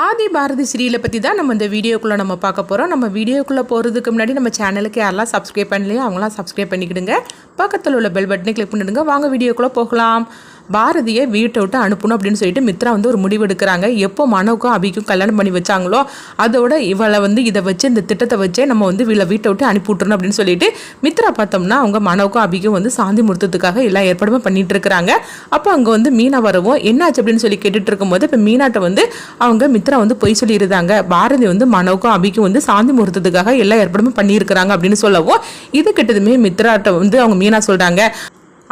ஆதி பாரதி சீரியலை பற்றி தான் நம்ம இந்த வீடியோக்குள்ளே நம்ம பார்க்க போகிறோம். நம்ம வீடியோக்குள்ளே போகிறதுக்கு முன்னாடி நம்ம சேனலுக்கு யாரெல்லாம் சப்ஸ்கிரைப் பண்ணலையோ அவங்களாம் சப்ஸ்கிரைப் பண்ணிக்கிடுங்க. பக்கத்தில் உள்ள பெல் பட்டனை கிளிக் பண்ணிடுங்க. வாங்க வீடியோக்குள்ளே போகலாம். பாரதியை வீட்டை விட்டு அனுப்பணும் அப்படின்னு சொல்லிட்டு மித்ரா ஒரு முடிவு எடுக்கிறாங்க. எப்போ மனோக்கும் அபிக்கும் கல்யாணம் பண்ணி வச்சாங்களோ அதோட இவளை இதை வச்சு இந்த திட்டத்தை வச்சே நம்ம இவளை வீட்டை விட்டு அனுப்பி விட்டுறணும் அப்படின்னு சொல்லிட்டு மித்ரா பார்த்தோம்னா அவங்க மனோக்கும் அபிக்கும் சாந்தி முகூர்த்தத்துக்காக எல்லா ஏற்பாடுமே பண்ணிட்டு இருக்கிறாங்க. அப்போ அங்கே மீனா வரவும் என்னாச்சு அப்படின்னு சொல்லி கேட்டுட்டு இருக்கும்போது இப்போ மீனாட்ட அவங்க மித்ரா பொய் சொல்லியிருந்தாங்க. பாரதி மனோக்கும் அபிக்கும் சாந்தி முகூர்த்தத்துக்காக எல்லா ஏற்பாடுமே பண்ணியிருக்கிறாங்க அப்படின்னு சொல்லவும் இது கிட்டதுமே மித்ராட்ட அவங்க மீனா சொல்றாங்க,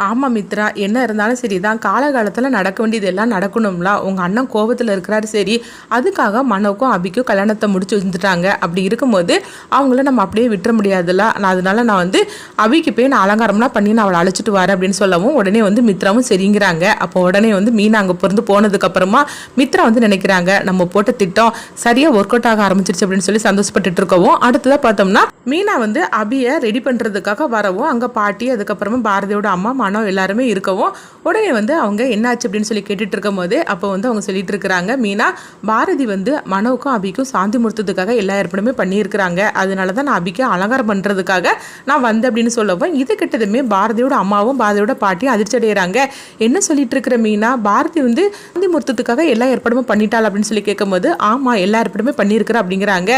ஆமாம் மித்ரா, என்ன இருந்தாலும் சரி தான், காலகாலத்தில் நடக்க வேண்டியது எல்லாம் நடக்கணும்ல. உங்கள் அண்ணன் கோபத்தில் இருக்கிறாரு, சரி, அதுக்காக மனோக்கும் அபிக்கும் கல்யாணத்தை முடிச்சு வந்துட்டாங்க. அப்படி இருக்கும்போது அவங்கள நம்ம அப்படியே விட்டுற முடியாதுல்ல. அதனால நான் அபிக்கு போய் நான் அலங்காரம்லாம் பண்ணி நான் அவளை அழைச்சிட்டு வரேன் அப்படின்னு சொல்லவும் உடனே மித்ராவும் சரிங்கிறாங்க. அப்போ உடனே மீனா அங்கே பிறந்து போனதுக்கப்புறமா மித்ரா நினைக்கிறாங்க நம்ம போட்ட திட்டம் சரியாக ஒர்க் அவுட் ஆக ஆரம்பிச்சிருச்சு அப்படின்னு சொல்லி சந்தோஷப்பட்டுட்டு இருக்கவும் அடுத்ததாக பார்த்தோம்னா மீனா அபியை ரெடி பண்ணுறதுக்காக வரவும் அங்கே பாட்டி அதுக்கப்புறமா பாரதியோட அம்மா மனோ எல்லாருமே இருக்கவும் உடனே அவங்க என்னாச்சு அப்படின்னு சொல்லி கேட்டுட்டு இருக்கும் போது அப்போ அவங்க சொல்லிட்டு இருக்கிறாங்க, மீனா, பாரதி மனோவுக்கும் அபிக்கும் சாந்தி முகூர்த்தத்துக்காக எல்லா ஏற்பாடுமே பண்ணியிருக்கிறாங்க. அதனால தான் நான் அபிக்கு அலங்காரம் பண்ணுறதுக்காக நான் வந்தேன் அப்படின்னு சொல்லவும் இது கிட்டதுமே பாரதியோட அம்மாவும் பாரதியோட பாட்டியும் அதிர்ச்சி அடைகிறாங்க. என்ன சொல்லிட்டு இருக்கிற மீனா, பாரதி சாந்தி முகூர்த்தத்துக்காக எல்லா ஏற்பாடுமே பண்ணிட்டாள் அப்படின்னு சொல்லி கேட்கும்போது ஆமாம், எல்லா ஏற்பாடுமே பண்ணியிருக்கிற அப்படிங்கிறாங்க.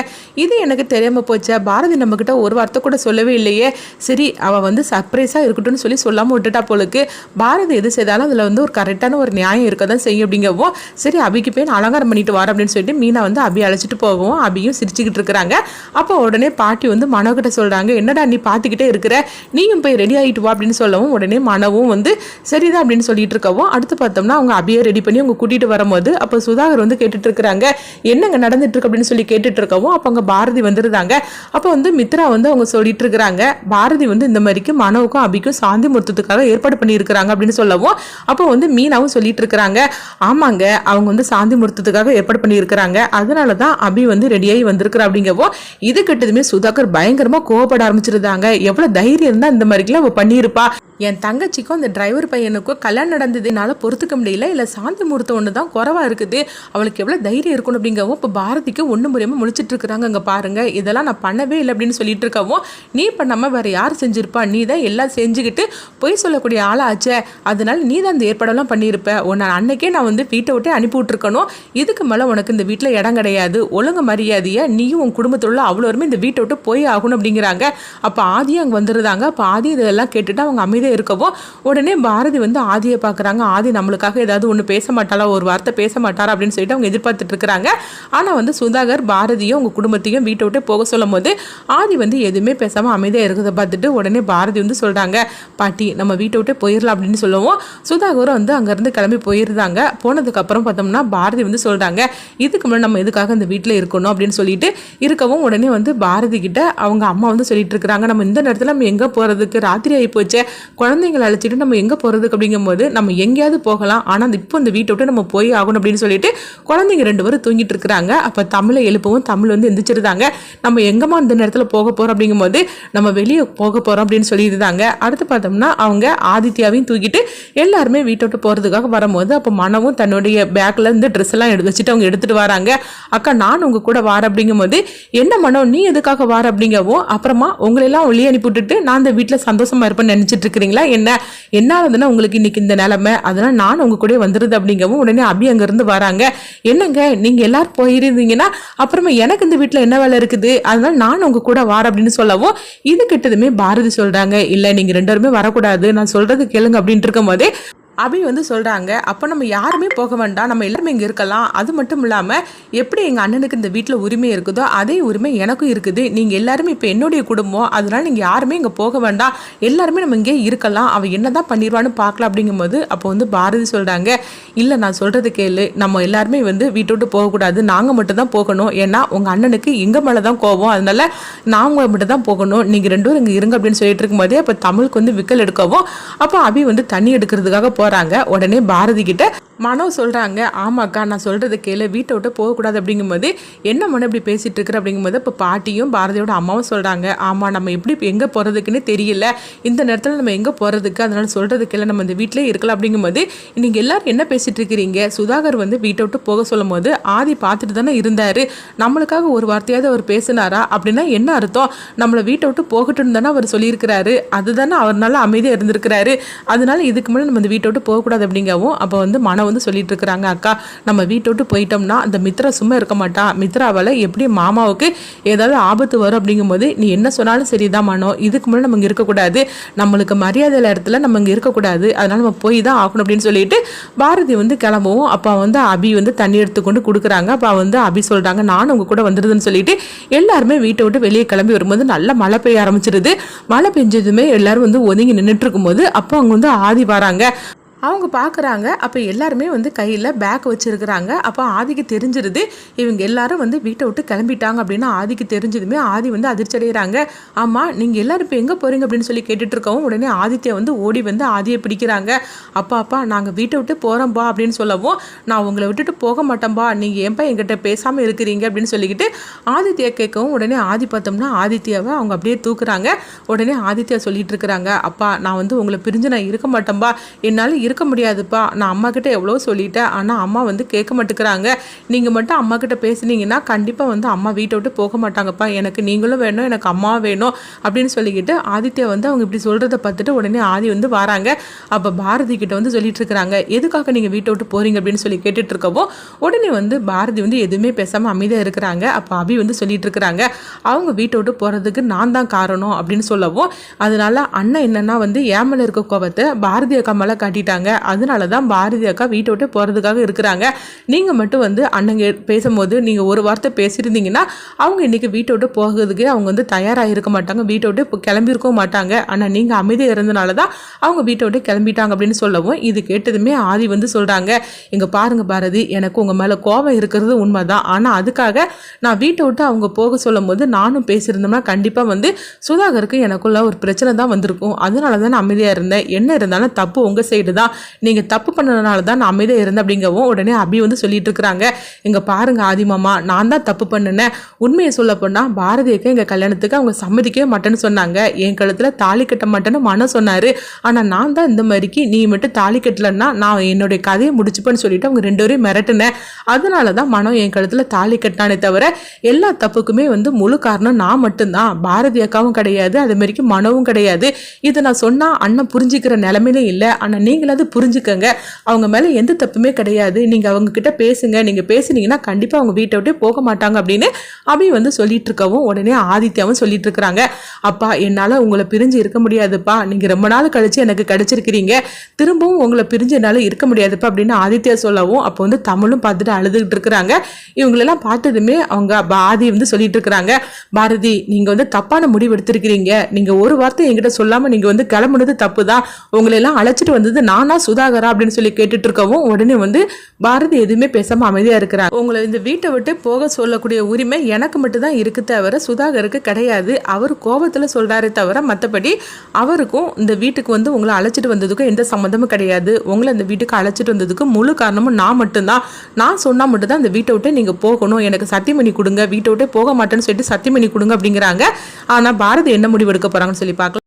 இது எனக்கு தெரியாமல் போச்சா, பாரதி நம்மக்கிட்ட ஒரு வார்த்தை கூட சொல்லவே இல்லையே. சரி, அவள் சர்ப்ரைஸாக இருக்கட்டும்னு சொல்லி சொல்லாமல் விட்டுட்டா போலுக்கு. பாரதி எது செய்தாலும் அதில் ஒரு கரெக்டான ஒரு நியாயம் இருக்க தான் செய்யும் அப்படிங்கவும் சரி அபிக்கு போய் நான் அலங்காரம் பண்ணிட்டு வர அப்படின்னு சொல்லிட்டு மீனா அபி அழைச்சிட்டு போகவும் அபியும் சிரிச்சுக்கிட்டு இருக்கிறாங்க. அப்போ உடனே பாட்டி மனோகிட்ட சொல்றாங்க, என்னடா நீ பார்த்துக்கிட்டே இருக்கிற, நீயும் போய் ரெடி ஆகிட்டு வா அப்படின்னு சொல்லவும் உடனே மனவும் சரிதான் அப்படின்னு சொல்லிட்டு இருக்கவும் அடுத்து பார்த்தோம்னா அவங்க அபியை ரெடி பண்ணி அவங்க கூட்டிட்டு வரும்போது அப்போ சுதாகர் கேட்டுட்டு இருக்கிறாங்க, என்னங்க நடந்துட்டு இருக்கு அப்படின்னு சொல்லி கேட்டுட்டு இருக்கவும் அப்போ அங்கே பாரதி வந்துருந்தாங்க. அப்போ மித்ரா அவங்க சொல்லிட்டு இருக்கிறாங்க, பாரதி இந்த மாதிரிக்கு மனோவுக்கும் அபிக்கும் சாந்தி முகூர்த்தத்துக்காக ஏற்பாடு பண்ணியிருக்கிறாங்க அப்படின்னு சொல்லவும் அப்போ மீனாவும் சொல்லிட்டு இருக்கிறாங்க, ஆமாங்க, அவங்க சாந்தி முகூர்த்தத்துக்காக ஏற்பாடு பண்ணியிருக்கிறாங்க, அதனால தான் அபி ரெடியாகி வந்திருக்கிறா அப்படிங்கவோ இது கிட்டதுமே சுதாகர் பயங்கரமா கோவப்பட ஆரம்பிச்சிருந்தாங்க. எவ்வளவு தைரியம் இருந்தா இந்த மாதிரிலாம் அவ பண்ணியிருப்பா, என் தங்கச்சிக்கும் அந்த டிரைவர் பையனுக்கும் கல்யாணம் நடந்ததுனால பொறுத்துக்க முடியல, இல்லை சாந்தி முகூர்த்தம் ஒன்று தான் குறவா இருக்குது, அவளுக்கு எவ்வளோ தைரியம் இருக்கணும் அப்படிங்கவும் இப்போ பாரதிக்கு ஒன்று முறையமாக முடிச்சிட்டு இருக்கிறாங்க. அங்கே பாருங்க, இதெல்லாம் நான் பண்ணவே இல்லை அப்படின்னு சொல்லிட்டு இருக்கவும் நீ பண்ணாமல் வேற யார் செஞ்சிருப்பா, நீ தான் எல்லாம் செஞ்சுக்கிட்டு பொய் சொல்லக்கூடிய ஆளாச்சே, அதனால நீ தான் அந்த ஏற்பாடெல்லாம் பண்ணியிருப்ப, உன்னை அன்னைக்கே நான் வீட்டை விட்டு அனுப்பி விட்டுருக்கணும், இதுக்கு மேலே உனக்கு இந்த வீட்டில் இடம் கிடையாது, ஒழுங்கு மரியாதையை நீயும் உன் குடும்பத்தில் அவ்வளோருமே இந்த வீட்டை விட்டு போய் ஆகணும் அப்படிங்கிறாங்க. அப்போ ஆதியும் அங்கே வந்துருந்தாங்க. அப்போ ஆதி இதெல்லாம் கேட்டுட்டு அவங்க அமைதியாக இருக்கவும் உடனே பாரதி ஆதியை பார்க்குறாங்க, ஆதி நம்மளுக்காக ஏதாவது ஒன்று பேச மாட்டாளா, ஒரு வார்த்தை பேச மாட்டாரா அப்படின்னு சொல்லிட்டு அவங்க எதிர்பார்த்துட்டு இருக்கிறாங்க. ஆனால் சுதாகர் பாரதியும் உங்கள் குடும்பத்தையும் வீட்டை விட்டு போக சொல்லும் போது ஆதி எதுவுமே பேசாமல் அமைதியாக இருக்கிறத பார்த்துட்டு உடனே பாரதி சொல்கிறாங்க, பாட்டி நம்ம வீட்டை விட்டு போயிடலாம் அப்படின்னு சொல்லவும் சுதாகரும் அங்கேருந்து கிளம்பி போயிருந்தாங்க. போனதுக்கப்புறம் பார்த்தோம்னா பாரதி சொல்கிறாங்க, இதுக்கு முன்னாடி நம்ம எதுக்காக இந்த வீட்டில் இருக்கணும் அப்படின்னு சொல்லிட்டு இருக்கவும் உடனே பாரதி கிட்ட அவங்க அம்மா சொல்லிட்டு இருக்கிறாங்க, நம்ம இந்த நேரத்தில் நம்ம எங்கே போகிறதுக்கு, ராத்திரி ஆகி போச்சே, குழந்தைங்களை அழைச்சிட்டு நம்ம எங்கே போகிறதுக்கு அப்படிங்கும்போது நம்ம எங்கேயாவது போகலாம், ஆனால் இப்போ இந்த வீட்டை விட்டு நம்ம போய் ஆகணும் அப்படின்னு சொல்லிட்டு குழந்தைங்க 2 பேரும் தூங்கிட்டு இருக்கிறாங்க. அப்போ தமிழை எழுப்பவும் தமிழ் எந்திரிச்சிருந்தாங்க, நம்ம எங்கம்மா இந்த நேரத்தில் போக போகிறோம் அப்படிங்கும்போது நம்ம வெளியே போக போகிறோம் அப்படின்னு சொல்லியிருந்தாங்க. அடுத்து பார்த்தோம்னா அவங்க ஆதித்யாவையும் தூக்கிட்டு எல்லாருமே வீட்டை விட்டு போகிறதுக்காக வரும்போது அப்போ மனவும் தன்னுடைய பேக்கில் இருந்து ட்ரெஸ் எல்லாம் வச்சுட்டு அவங்க எடுத்துகிட்டு வராங்க. அக்கா நான் உங்கள் கூட வார அப்படிங்கும்போது என்ன மனம் நீ எதுக்காக வார அப்படிங்கவும் அப்புறமா உங்களெல்லாம் வெளியே அனுப்பி விட்டுட்டு நான் இந்த வீட்டில் சந்தோஷமா இருப்பேன்னு நினச்சிட்டு இருக்கிறீங்களா, என்ன இருந்ததுன்னா உங்களுக்கு இன்னைக்கு இந்த நிலைமை, அதனால நான் உங்க கூட வந்துருது அப்படிங்கவும் உடனே அபி அங்கிருந்து வராங்க. என்னங்க நீங்க எல்லாரும் போயிருந்தீங்கன்னா அப்புறமா எனக்கு இந்த வீட்டுல என்ன வேலை இருக்குது, அதனால நான் உங்க கூட வார அப்படின்னு சொல்லவும் இது கிட்டதுமே பாரதி சொல்றாங்க, இல்ல நீங்க 2 பேருமே வரக்கூடாது, நான் சொல்றது கேளுங்க அப்படின்ட்டு இருக்கும் போதே அபி சொல்கிறாங்க, அப்போ நம்ம யாருமே போக வேண்டாம், நம்ம எல்லாருமே இங்கே இருக்கலாம், அது மட்டும் இல்லாமல் எப்படி எங்கள் அண்ணனுக்கு இந்த வீட்டில் உரிமை இருக்குதோ அதே உரிமை எனக்கும் இருக்குது, நீங்கள் எல்லாருமே இப்போ என்னுடைய குடும்பம், அதனால நீங்கள் யாருமே இங்கே போக வேண்டாம், எல்லாருமே நம்ம இங்கே இருக்கலாம், அவள் என்ன தான் பண்ணிடுவான்னு பார்க்கலாம் அப்படிங்கும்போது அப்போ பாரதி சொல்கிறாங்க, இல்லை நான் சொல்கிறது கேளு, நம்ம எல்லாருமே வீட்டை விட்டு போகக்கூடாது, நாங்கள் மட்டும் தான் போகணும், ஏன்னா உங்கள் அண்ணனுக்கு எங்கள் மேலே தான் கோபம், அதனால நாங்கள் மட்டும் தான் போகணும், நீங்கள் 2 பேரும் இங்கே இருங்க அப்படின்னு சொல்லிட்டு இருக்கும்போதே அப்போ தமிழுக்கு விக்கல் எடுக்கவும் அப்போ அபி தண்ணி எடுக்கிறதுக்காக போறாங்க. உடனே பாரதி கிட்ட மனோ சொல்கிறாங்க, ஆமாக்கா நான் சொல்கிறது கேளு, வீட்டை விட்டு போகக்கூடாது அப்படிங்கும்போது, என்ன மனோ இப்படி பேசிகிட்டு இருக்கிற அப்படிங்கும்போது, இப்போ பாட்டியும் பாரதியோட அம்மாவும் சொல்கிறாங்க, ஆமாம் நம்ம எப்படி எங்கே போகிறதுக்குன்னு தெரியல, இந்த நேரத்தில் நம்ம எங்கே போகிறதுக்கு, அதனால் சொல்கிறது கேளு, நம்ம இந்த வீட்டிலே இருக்கலாம் அப்படிங்கும்போது, நீங்கள் எல்லோரும் என்ன பேசிகிட்டு இருக்கிறீங்க, சுதாகர் வந்து வீட்டை விட்டு போக சொல்லும் போது ஆதி பார்த்துட்டு தானே இருந்தார், நம்மளுக்காக ஒரு வார்த்தையாவது அவர் பேசினாரா அப்படின்னா என்ன அர்த்தம், நம்மளை வீட்டை விட்டு போகட்டுன்னு தானே அவர் சொல்லியிருக்கிறாரு, அதுதானே அவர்னால அமைதியாக இருந்திருக்கிறாரு, அதனால இதுக்கு முன்னாடி நம்ம இந்த வீட்டை விட்டு போகக்கூடாது அப்படிங்கவும் அப்போ வந்து மனம் வந்து சொல்லிட்டு இருக்கிறாங்க, அக்கா நம்ம வீட்டை விட்டு போயிட்டோம்னா அந்த மித்ரா சும்மா இருக்க மாட்டா, மித்ராவால் எப்படி மாமாவுக்கு ஏதாவது ஆபத்து வரும் அப்படிங்கும்போது நீ என்ன சொன்னாலும் சரிதான் மனோ, இதுக்கு முன்னாடி நம்ம இங்கே இருக்கக்கூடாது, நம்மளுக்கு மரியாதை இடத்துல நம்ம இங்கே இருக்கக்கூடாது, அதனால நம்ம போய் தான் ஆகணும் அப்படின்னு சொல்லிட்டு பாரதி வந்து கிளம்பவும் அப்போ வந்து அபி வந்து தண்ணி எடுத்துக்கொண்டு கொடுக்குறாங்க. அப்போ வந்து அபி சொல்கிறாங்க, நானும் உங்க கூட வந்துடுதுன்னு சொல்லிட்டு எல்லாருமே வீட்டை விட்டு வெளியே கிளம்பி வரும்போது நல்லா மழை பெய்ய ஆரம்பிச்சிருது. மழை பெஞ்சதுமே எல்லாரும் வந்து ஒதுங்கி நின்றுட்டு இருக்கும்போது அப்போ அவங்க வந்து ஆதி வராங்க. அவங்க பார்க்குறாங்க, அப்போ எல்லாருமே வந்து கையில் பேக் வச்சுருக்கிறாங்க. அப்போ ஆதிக்கு தெரிஞ்சிருது இவங்க எல்லாரும் வந்து வீட்டை விட்டு கிளம்பிட்டாங்க அப்படின்னா ஆதிக்கு தெரிஞ்சதுமே ஆதி வந்து அதிர்ச்சி அடைகிறாங்க. ஆமாம் நீங்கள் எல்லோரும் இப்போ எங்கே போகிறீங்க அப்படின்னு சொல்லி கேட்டுட்டு இருக்கவும் உடனே ஆதித்யா வந்து ஓடி வந்து ஆதியை பிடிக்கிறாங்க. அப்பா நாங்கள் வீட்டை விட்டு போகிறோம்பா அப்படின்னு சொல்லவும், நான் உங்களை விட்டுட்டு போக மாட்டேன்பா, நீங்கள் ஏன்பா என்கிட்ட பேசாமல் இருக்கிறீங்க அப்படின்னு சொல்லிக்கிட்டு ஆதித்யா கேட்கவும் உடனே ஆதி பார்த்தோம்னா ஆதித்யாவை அவங்க அப்படியே தூக்குறாங்க. உடனே ஆதித்யா சொல்லிட்டு இருக்கிறாங்க, அப்பா நான் வந்து உங்களை பிரிஞ்சு நான் இருக்க மாட்டேன்பா, என்னால் இருக்க முடியாதுப்பா, நான் அம்மா கிட்ட எவ்வளோ சொல்லிட்டேன், ஆனால் அம்மா வந்து கேட்க மாட்டேங்கிறாங்க, நீங்கள் மட்டும் அம்மா கிட்ட பேசுனீங்கன்னா கண்டிப்பாக வந்து அம்மா வீட்டை விட்டு போக மாட்டாங்கப்பா, எனக்கு நீங்களும் வேணும் எனக்கு அம்மாவும் வேணும் அப்படின்னு சொல்லிக்கிட்டு ஆதித்யா வந்து அவங்க இப்படி சொல்கிறத பார்த்துட்டு உடனே ஆதி வந்து வராங்க. அப்போ பாரதி கிட்ட வந்து சொல்லிட்டு இருக்கிறாங்க, எதுக்காக நீங்கள் வீட்டை விட்டு போகிறீங்க அப்படின்னு சொல்லி கேட்டுட்டு இருக்கவோ உடனே வந்து பாரதி வந்து எதுவுமே பேசாமல் அமைதியாக இருக்கிறாங்க. அப்போ அபி வந்து சொல்லிட்டு இருக்கிறாங்க, அவங்க வீட்டை விட்டு போகிறதுக்கு நான் தான் காரணம் அப்படின்னு சொல்லவும், அதனால அண்ணன் என்னன்னா வந்து ஏமல இருக்க கோபத்தை பாரதி அக்கா மேலே காட்டிட்டாங்க, அதனால தான் பாரதி அக்கா வீட்டை விட்டு போகிறதுக்காக இருக்கிறாங்க. நீங்கள் மட்டும் வந்து அண்ணங்க பேசும்போது நீங்கள் ஒரு வார்த்தை பேசியிருந்தீங்கன்னா அவங்க இன்றைக்கி வீட்டை விட்டு போகிறதுக்கு அவங்க வந்து தயாராக இருக்க மாட்டாங்க, வீட்டை விட்டு இப்போ கிளம்பியிருக்கவும் மாட்டாங்க, ஆனால் நீங்கள் அமைதியாக இருந்தனால தான் அவங்க வீட்டை விட்டு கிளம்பிட்டாங்க அப்படின்னு சொல்லவும், இது கேட்டதுமே ஆதி வந்து சொல்கிறாங்க, இங்கே பாருங்கள் பாரதி, எனக்கு உங்கள் மேலே கோபம் இருக்கிறது உண்மை தான், ஆனால் அதுக்காக நான் வீட்டை விட்டு அவங்க போக சொல்லும் போது நானும் பேசியிருந்தோம்னா கண்டிப்பாக வந்து சுதாகருக்கு எனக்குள்ள ஒரு பிரச்சனை தான் வந்திருக்கும், அதனால தான் நான் அமைதியாக இருந்தேன், என்ன இருந்தாலும் தப்பு உங்கள் சைடு தான், நீங்கள் தப்பு பண்ணதுனால தான் நான் அமைதியாக இருந்தேன் அப்படிங்கவும் உடனே அபி வந்து சொல்லிட்டு இருக்கிறாங்க, இங்கே பாருங்க ஆதிமாமா, நான் தான் தப்பு பண்ணினேன், உண்மையை சொல்ல போனால் பாரதியக்கு எங்கள் கல்யாணத்துக்கு அவங்க சம்மதிக்கவே மாட்டேன்னு சொன்னாங்க, என் கழுத்தில் தாலி கட்ட மாட்டேன்னு மனம் சொன்னார், ஆனால் நான் தான் இந்த மாதிரிக்கு நீ மட்டும் தாலி கட்டலன்னா நான் என்னுடைய கதையை முடிச்சுப்பேன்னு சொல்லிட்டு அவங்க ரெண்டு பேரையும் மிரட்டினேன், அதனால தான் மனம் என் கழுத்தில் தாலி கட்டினானே தவிர எல்லா தப்புக்குமே வந்து முழு காரணம் நான் மட்டும்தான், பாரதி அக்காவும் கிடையாது, அது மாதிரிக்கு மனவும் கிடையாது, இதை நான் சொன்னால் அண்ணன் புரிஞ்சிக்கிற நிலைமையிலே இல்லை, ஆனால் நீங்களாவது புரிஞ்சுக்கங்க, அவங்க மேலே எந்த தப்புமே கிடையாது, நீங்கள் அவங்க கிட்ட பேசுங்க, நீங்கள் பேசுனீங்கன்னா கண்டிப்பாக அவங்க வீட்டை விட்டு போக மாட்டாங்க அப்படின்னு அபி வந்து சொல்லிட்டு இருக்கவும் உடனே ஆதித்யாவும் சொல்லிட்டு இருக்கிறாங்க, அப்பா என்னால் உங்களை பிரிஞ்சு இருக்க முடியாதுப்பா, நீங்கள் ரொம்ப நாள் கழிச்சு எனக்கு கிடைச்சிருக்கிறீங்க, திரும்பவும் உங்களை பிரிஞ்சு என்னால் இருக்க முடியாதுப்பா அப்படின்னு ஆதித்யா சொல்லவும் அப்போ வந்து தமிழும் பார்த்துட்டு அழுதுகிட்டு இருக்கிறாங்க. இவங்களெல்லாம் பார்த்ததுமே அவங்க ஆதி வந்து சொல்லிட்டு இருக்கிறாங்க, பாரதி நீங்கள் வந்து தப்பான முடிவு எடுத்திருக்கிறீங்க, நீங்கள் ஒரு வார்த்தை என்கிட்ட சொல்லாமல் நீங்கள் வந்து கிளம்புனது தப்பு தான், உங்களெல்லாம் அழைச்சிட்டு வந்தது நானா சுதாகரா அப்படின்னு சொல்லி கேட்டுட்டு இருக்கவும் உடனே வந்து பாரதி எதுவுமே பேசாம அமைதியா இருக்கிறாங்க. உங்களை இந்த வீட்டை விட்டு போக சொல்லக்கூடிய உரிமை எனக்கு மட்டும்தான் இருக்கு தவிர சுதாகருக்கு கிடையாது, அவர் கோபத்துல சொல்றாரே தவிர மற்றபடி அவருக்கும் இந்த வீட்டுக்கு வந்து உங்களை அழைச்சிட்டு வந்ததுக்கும் எந்த சம்மந்தமும் கிடையாது, உங்களை இந்த வீட்டுக்கு அழைச்சிட்டு வந்ததுக்கு முழு காரணமும் நான் மட்டும்தான், நான் சொன்னா மட்டும்தான் இந்த வீட்டை விட்டு நீங்க போகணும், எனக்கு சத்தியம் பண்ணி கொடுங்க, வீட்டை விட்டு போக மாட்டேன்னு சொல்லிட்டு சத்தியம் பண்ணி கொடுங்க அப்படிங்கிறாங்க. ஆனா பாரதி என்ன முடிவு எடுக்க போறாங்கன்னு சொல்லி பார்க்கலாம்.